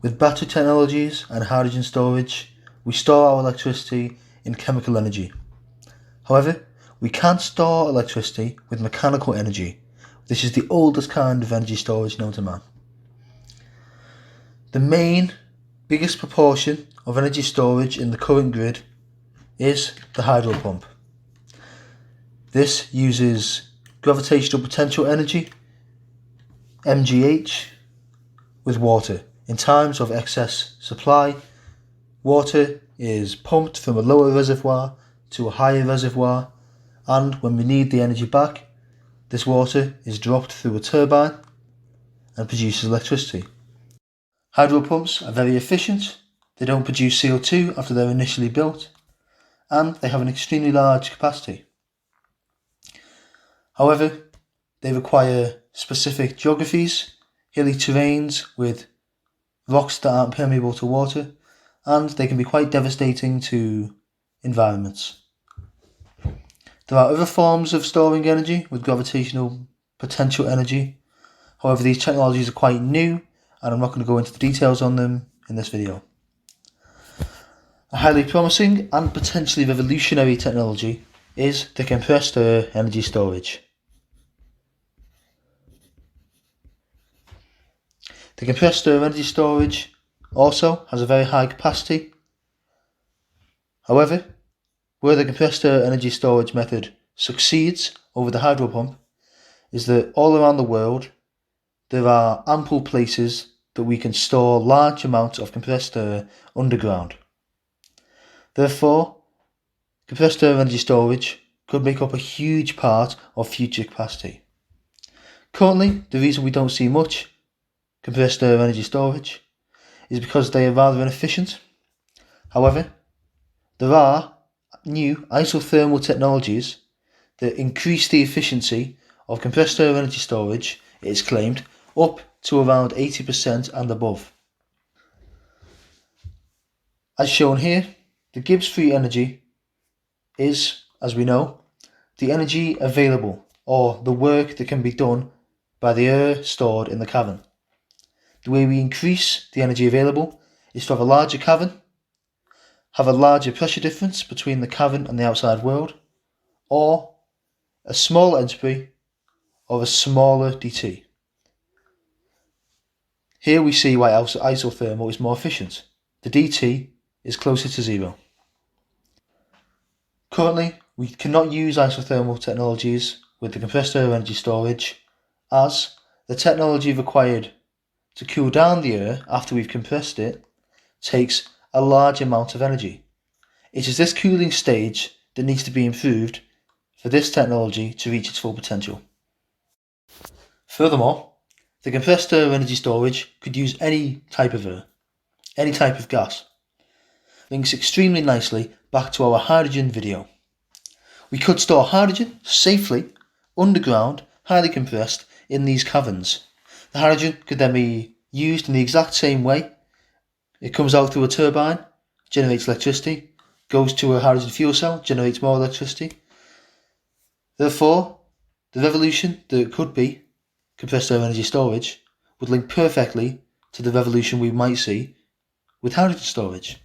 With battery technologies and hydrogen storage, we store our electricity in chemical energy. However, we can't store electricity with mechanical energy. This is the oldest kind of energy storage known to man. The biggest proportion of energy storage in the current grid is the hydro pump. This uses gravitational potential energy, MGH, with water. In times of excess supply, water is pumped from a lower reservoir to a higher reservoir, and when we need the energy back, this water is dropped through a turbine and produces electricity. Hydro pumps are very efficient, they don't produce CO2 after they're initially built, and they have an extremely large capacity. However, they require specific geographies, hilly terrains with rocks that aren't permeable to water, and they can be quite devastating to environments. There are other forms of storing energy with gravitational potential energy. However, these technologies are quite new, and I'm not going to go into the details on them in this video. A highly promising and potentially revolutionary technology is the compressed air energy storage. The compressed air energy storage also has a very high capacity. However, where the compressed air energy storage method succeeds over the hydro pump is that all around the world there are ample places that we can store large amounts of compressed air underground. Therefore, compressed air energy storage could make up a huge part of future capacity. Currently, the reason we don't see much compressed air energy storage is because they are rather inefficient. However, there are new isothermal technologies that increase the efficiency of compressed air energy storage, it is claimed, up to around 80% and above. As shown here, the Gibbs free energy is, as we know, the energy available, or the work that can be done by the air stored in the cavern. The way we increase the energy available is to have a larger cavern, have a larger pressure difference between the cavern and the outside world, or a smaller entropy or a smaller DT. Here we see why isothermal is more efficient. The DT is closer to zero. Currently, we cannot use isothermal technologies with the compressed air energy storage, as the technology required to cool down the air after we've compressed it takes a large amount of energy. It is this cooling stage that needs to be improved for this technology to reach its full potential. Furthermore, the compressed air energy storage could use any type of air, any type of gas. Links extremely nicely back to our hydrogen video. We could store hydrogen safely, underground, highly compressed, in these caverns. The hydrogen could then be used in the exact same way. It comes out through a turbine, generates electricity, goes to a hydrogen fuel cell, generates more electricity. Therefore, the revolution that could be compressed air energy storage would link perfectly to the revolution we might see with hydrogen storage.